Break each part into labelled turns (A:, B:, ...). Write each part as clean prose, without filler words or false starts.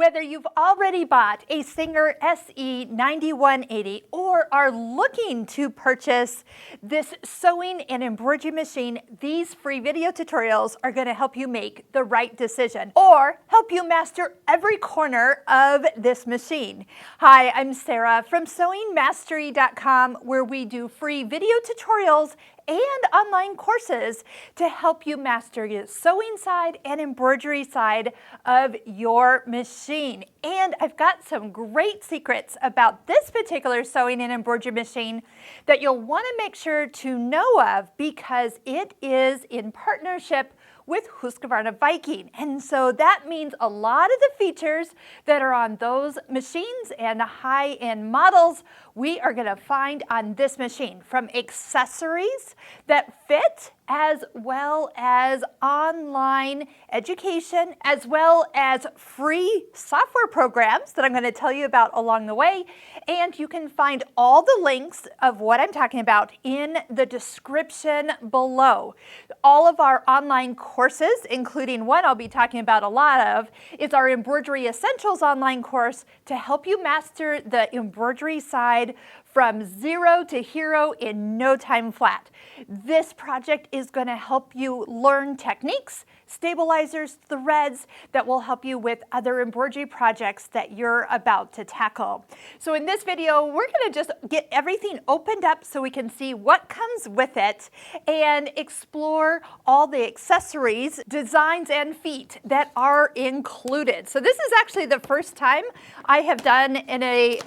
A: Whether you've already bought a Singer SE9180 or are looking to purchase this sewing and embroidery machine, these free video tutorials are going to help you make the right decision or help you master every corner of this machine. Hi, I'm Sarah from SewingMastery.com, where we do free video tutorials and online courses to help you master your sewing side and embroidery side of your machine. And I've got some great secrets about this particular sewing and embroidery machine that you'll want to make sure to know of, because it is in partnership with Husqvarna Viking. And so that means a lot of the features that are on those machines and high-end models we are going to find on this machine, from accessories that fit, as well as online education, as well as free software programs that I'm going to tell you about along the way. And you can find all the links of what I'm talking about in the description below. All of our online courses, including one I'll be talking about a lot of, is our Embroidery Essentials online course to help you master the embroidery side from zero to hero in no time flat. This project is going to help you learn techniques, stabilizers, threads that will help you with other embroidery projects that you're about to tackle. So in this video, we're going to just get everything opened up so we can see what comes with it and explore all the accessories, designs, and feet that are included. So this is actually the first time I have done in a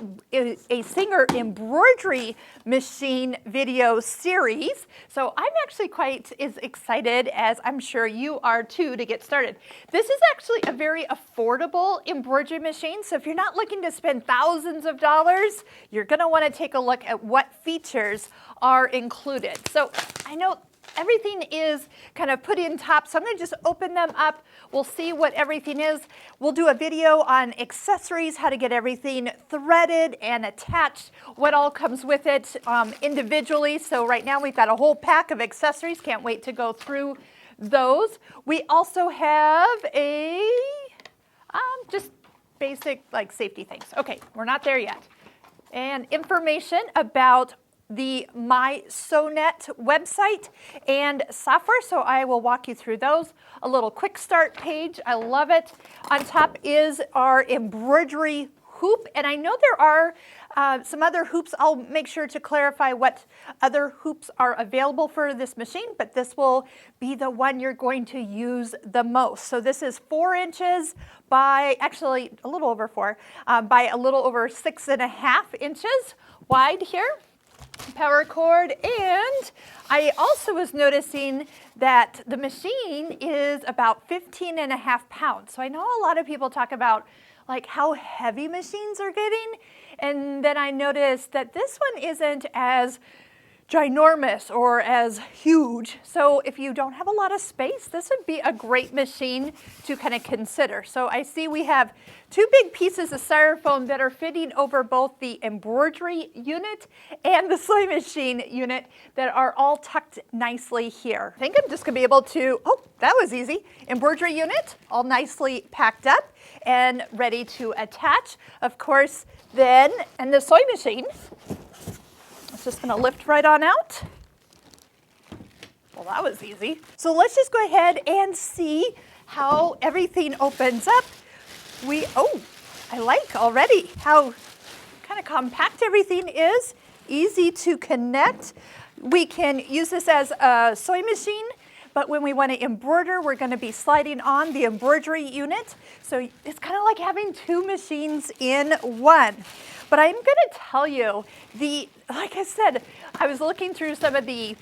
A: Singer embroidery machine video series. So I'm actually quite as excited as I'm sure you are too to get started. This is actually a very affordable embroidery machine. So if you're not looking to spend thousands of dollars, you're going to want to take a look at what features are included. So I know everything is kind of put in top, so I'm going to just open them up. We'll see what everything is. We'll do a video on accessories, how to get everything threaded and attached, what all comes with it individually. So right now we've got a whole pack of accessories. Can't wait to go through those. We also have a just basic like safety things. Okay, we're not there yet. And information about the My Sewnet website and software, so I will walk you through those. A little quick start page, I love it. On top is our embroidery hoop, and I know there are some other hoops. I'll make sure to clarify what other hoops are available for this machine, but this will be the one you're going to use the most. So this is 4 inches by, actually a little over 4, by a little over 6.5 inches wide here. Power cord, and I also was noticing that the machine is about 15.5 pounds. So I know a lot of people talk about like how heavy machines are getting, and then I noticed that this one isn't as ginormous or as huge. So if you don't have a lot of space, this would be a great machine to kind of consider. So I see we have 2 big pieces of styrofoam that are fitting over both the embroidery unit and the sewing machine unit that are all tucked nicely here. I think I'm just gonna be able to, oh, that was easy. Embroidery unit all nicely packed up and ready to attach. Of course, then, and the sewing machine, it's just going to lift right on out. Well, that was easy. So let's just go ahead and see how everything opens up. Oh, I like already how kind of compact everything is, easy to connect. We can use this as a sewing machine, but when we want to embroider, we're going to be sliding on the embroidery unit. So it's kind of like having 2 machines in one. But I'm going to tell you, like I said, I was looking through some of the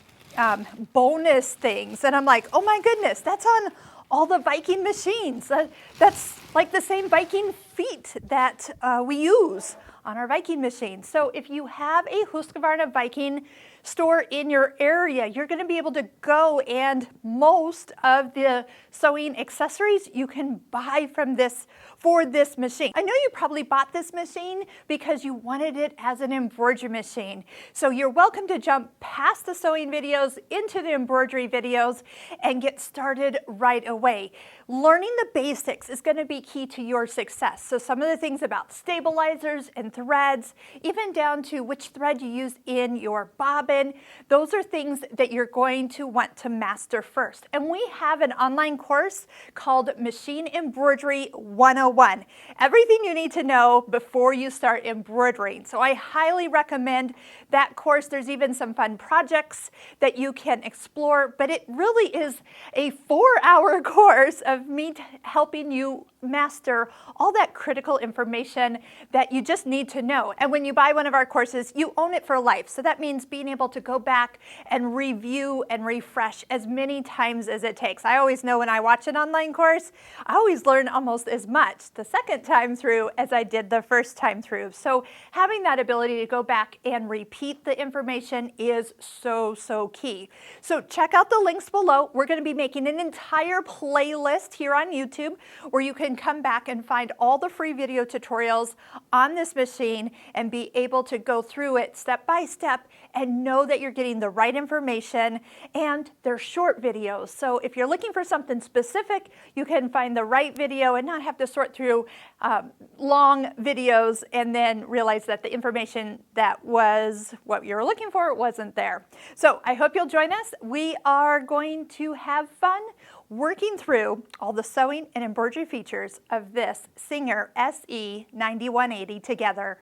A: bonus things, and I'm like, oh my goodness, that's on all the Viking machines. That's like the same Viking feet that we use on our Viking machine. So if you have a Husqvarna Viking store in your area, you're going to be able to go, and most of the sewing accessories you can buy from this for this machine. I know you probably bought this machine because you wanted it as an embroidery machine. So you're welcome to jump past the sewing videos into the embroidery videos and get started right away. Learning the basics is going to be key to your success. So some of the things about stabilizers and threads, even down to which thread you use in your bobbin, those are things that you're going to want to master first. And we have an online course called Machine Embroidery 101. Everything you need to know before you start embroidering. So I highly recommend that course. There's even some fun projects that you can explore, but it really is a 4-hour course of me helping you master all that critical information that you just need to know. And when you buy one of our courses, you own it for life. So that means being able to go back and review and refresh as many times as it takes. I always know when I watch an online course, I always learn almost as much the second time through as I did the first time through. So having that ability to go back and repeat the information is so key. So check out the links below. We're going to be making an entire playlist here on YouTube where you can come back and find all the free video tutorials on this machine and be able to go through it step by step and know that you're getting the right information. And they're short videos. So if you're looking for something specific, you can find the right video and not have to sort through long videos and then realize that the information that was what you were looking for wasn't there. So I hope you'll join us. We are going to have fun working through all the sewing and embroidery features of this Singer SE9180 together.